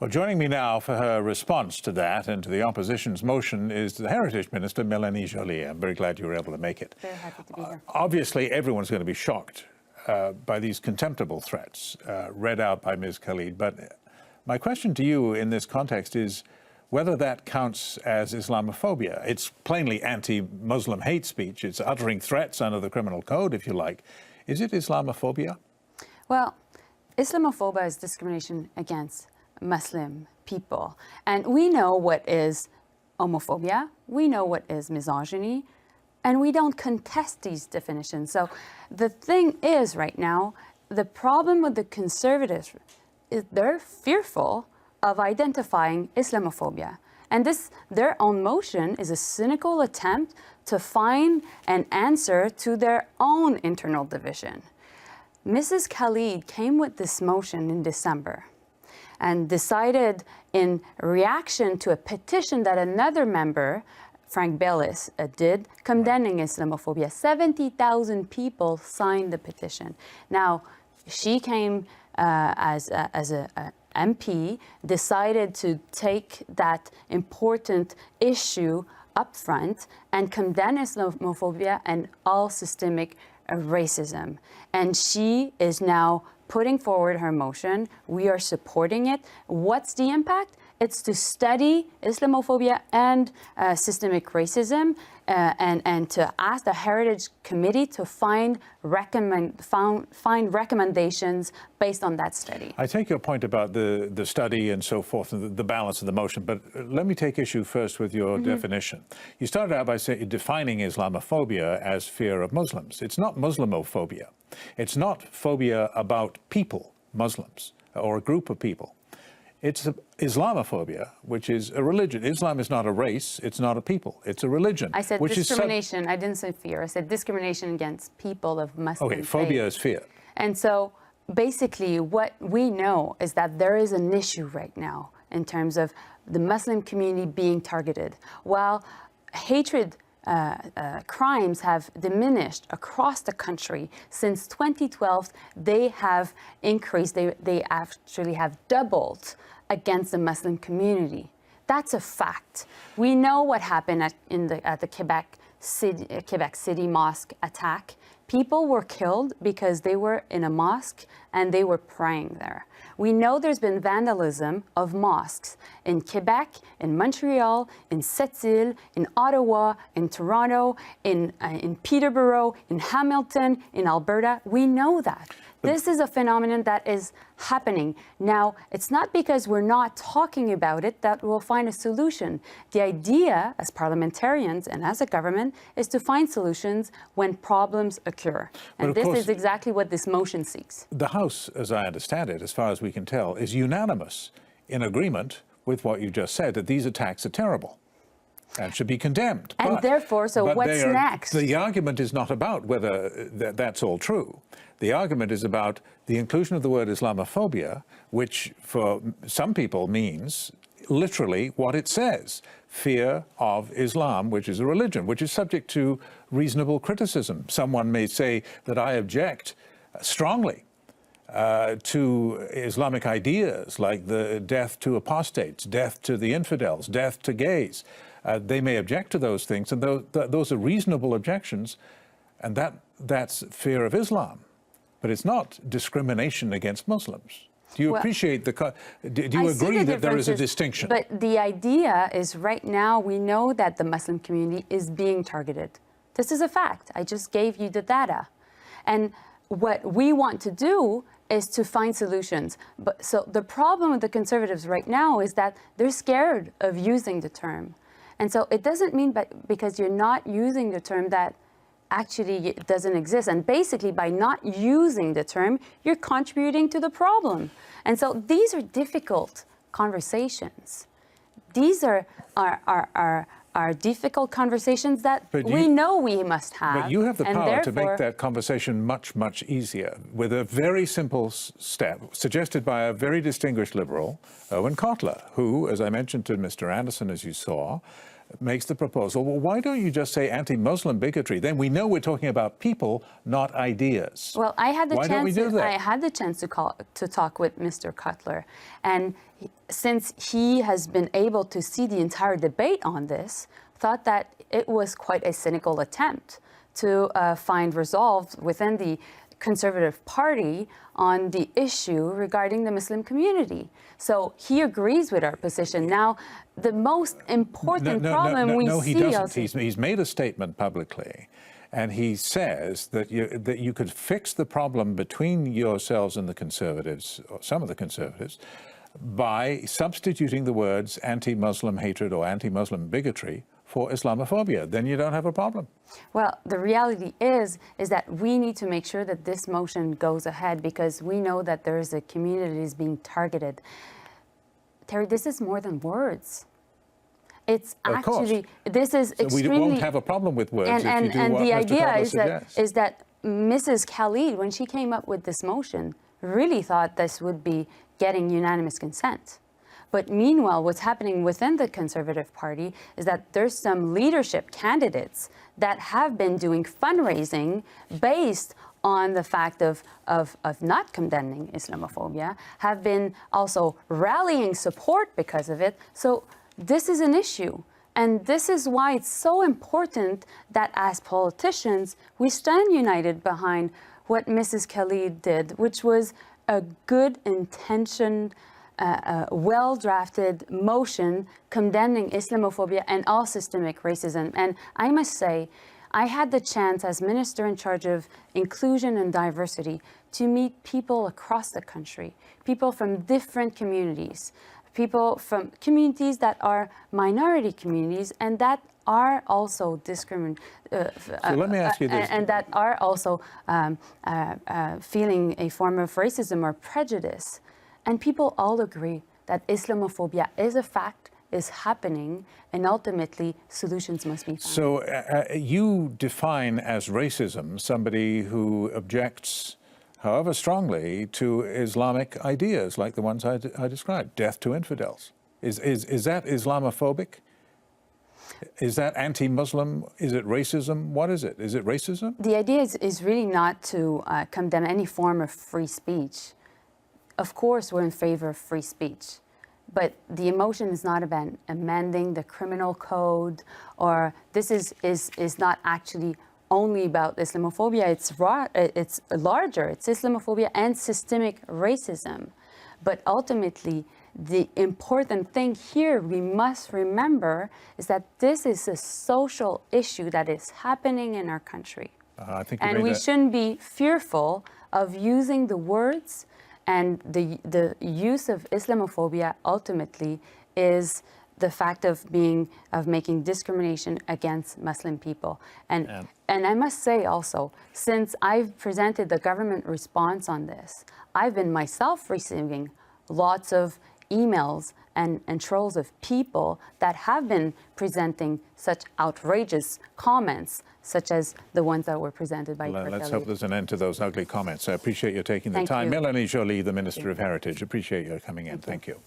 Well, joining me now for her response to that and to the opposition's motion is the Heritage Minister, Mélanie Joly. I'm very glad you were able to make it. Very happy to be here. Obviously, everyone's going to be shocked by these contemptible threats read out by Ms. Khalid. But my question to you in this context is whether that counts as Islamophobia. It's plainly anti-Muslim hate speech. It's uttering threats under the criminal code, if you like. Is it Islamophobia? Well, Islamophobia is discrimination against Muslim people. And we know what is homophobia, we know what is misogyny, and we don't contest these definitions. So the thing is right now, the problem with the conservatives is they're fearful of identifying Islamophobia. And this, their own motion is a cynical attempt to find an answer to their own internal division. Mrs. Khalid came with this motion in December and decided in reaction to a petition that another member, Frank Bellis, did, condemning Islamophobia. 70,000 people signed the petition. Now, she came as a MP, decided to take that important issue up front and condemn Islamophobia and all systemic racism. And she is now putting forward her motion. We are supporting it. What's the impact? It's to study Islamophobia and systemic racism and to ask the Heritage Committee to find recommendations based on that study. I take your point about the study and so forth and the balance of the motion, but let me take issue first with your definition. You started out by defining Islamophobia as fear of Muslims. It's not Muslimophobia. It's not phobia about people, Muslims, or a group of people. It's Islamophobia, which is a religion. Islam is not a race. It's not a people. It's a religion. I said discrimination. I didn't say fear. I said discrimination against people of Muslim faith. Okay, phobia is fear. And so basically what we know is that there is an issue right now in terms of the Muslim community being targeted. While hatred crimes have diminished across the country since 2012, they have increased. They actually have doubled against the Muslim community. That's a fact. We know what happened at the Quebec City mosque attack. People were killed because they were in a mosque and they were praying there. We know there's been vandalism of mosques in Quebec, in Montreal, in Sept-Îles, in Ottawa, in Toronto, in Peterborough, in Hamilton, in Alberta. We know that. This is a phenomenon that is happening. Now, it's not because we're not talking about it that we'll find a solution. The idea, as parliamentarians and as a government, is to find solutions when problems occur. And this is exactly what this motion seeks. The House, as I understand it, as far as we can tell, is unanimous in agreement with what you just said, that these attacks are terrible and should be condemned. And therefore, so what's next? The argument is not about whether that's all true. The argument is about the inclusion of the word Islamophobia, which for some people means literally what it says, fear of Islam, which is a religion, which is subject to reasonable criticism. Someone may say that I object strongly to Islamic ideas like the death to apostates, death to the infidels, death to gays. They may object to those things, and those are reasonable objections, and that's fear of Islam. But it's not discrimination against Muslims. Do you appreciate do you agree that there is a distinction? But the idea is right now we know that the Muslim community is being targeted. This is a fact. I just gave you the data. And what we want to do is to find solutions. But so the problem with the Conservatives right now is that they're scared of using the term. And so it doesn't mean because you're not using the term that actually it doesn't exist. And basically by not using the term, you're contributing to the problem. And so these are difficult conversations. These are difficult conversations that we know we must have. But you have the power to make that conversation much, much easier with a very simple step suggested by a very distinguished liberal, Owen Kotler, who, as I mentioned to Mr. Anderson, as you saw, makes the proposal, well, why don't you just say anti-Muslim bigotry? Then we know we're talking about people, not ideas. Well, I had the Why don't we do that? I had the chance to talk with Mr. Cutler, and since he has been able to see the entire debate on this, thought that it was quite a cynical attempt to find resolve within the Conservative Party on the issue regarding the Muslim community. So he agrees with our position. Now, the most important problem we see... he doesn't. He's made a statement publicly, and he says that you could fix the problem between yourselves and the Conservatives, or some of the Conservatives, by substituting the words anti-Muslim hatred or anti-Muslim bigotry for Islamophobia. Then you don't have a problem. Well, the reality is that we need to make sure that this motion goes ahead, because we know that there is a community that is being targeted. Terry, this is more than words. It's actually, this is so extremely... we won't have a problem with words if you do and what the Mr. idea Cutler is that Mrs. Khalid, when she came up with this motion, really thought this would be getting unanimous consent. But meanwhile, what's happening within the Conservative Party is that there's some leadership candidates that have been doing fundraising based on the fact of not condemning Islamophobia, have been also rallying support because of it. So this is an issue. And this is why it's so important that as politicians, we stand united behind what Mrs. Khalid did, which was a good intentioned, well-drafted motion condemning Islamophobia and all systemic racism. And I must say, I had the chance as Minister in charge of inclusion and diversity to meet people across the country, people from different communities, people from communities that are minority communities and that are also so let me ask you this. And that are also feeling a form of racism or prejudice. And people all agree that Islamophobia is a fact, is happening, and ultimately solutions must be found. So you define as racism somebody who objects, however strongly, to Islamic ideas like the ones I described, death to infidels. Is that Islamophobic? Is that anti-Muslim? Is it racism? What is it? Is it racism? The idea is really not to condemn any form of free speech. Of course, we're in favor of free speech, but the emotion is not about amending the criminal code, or this is not actually only about Islamophobia. It's larger. It's Islamophobia and systemic racism. But ultimately, the important thing here we must remember is that this is a social issue that is happening in our country. And we shouldn't be fearful of using the words, and the use of Islamophobia ultimately is the fact of making discrimination against Muslim people. And I must say also, since I've presented the government response on this, I've been myself receiving lots of emails and trolls of people that have been presenting such outrageous comments, such as the ones that were presented by Let's hope there's an end to those ugly comments. I appreciate you taking the time. Thank you. Mélanie Joly, the Minister of Heritage, appreciate your coming in. Thank you.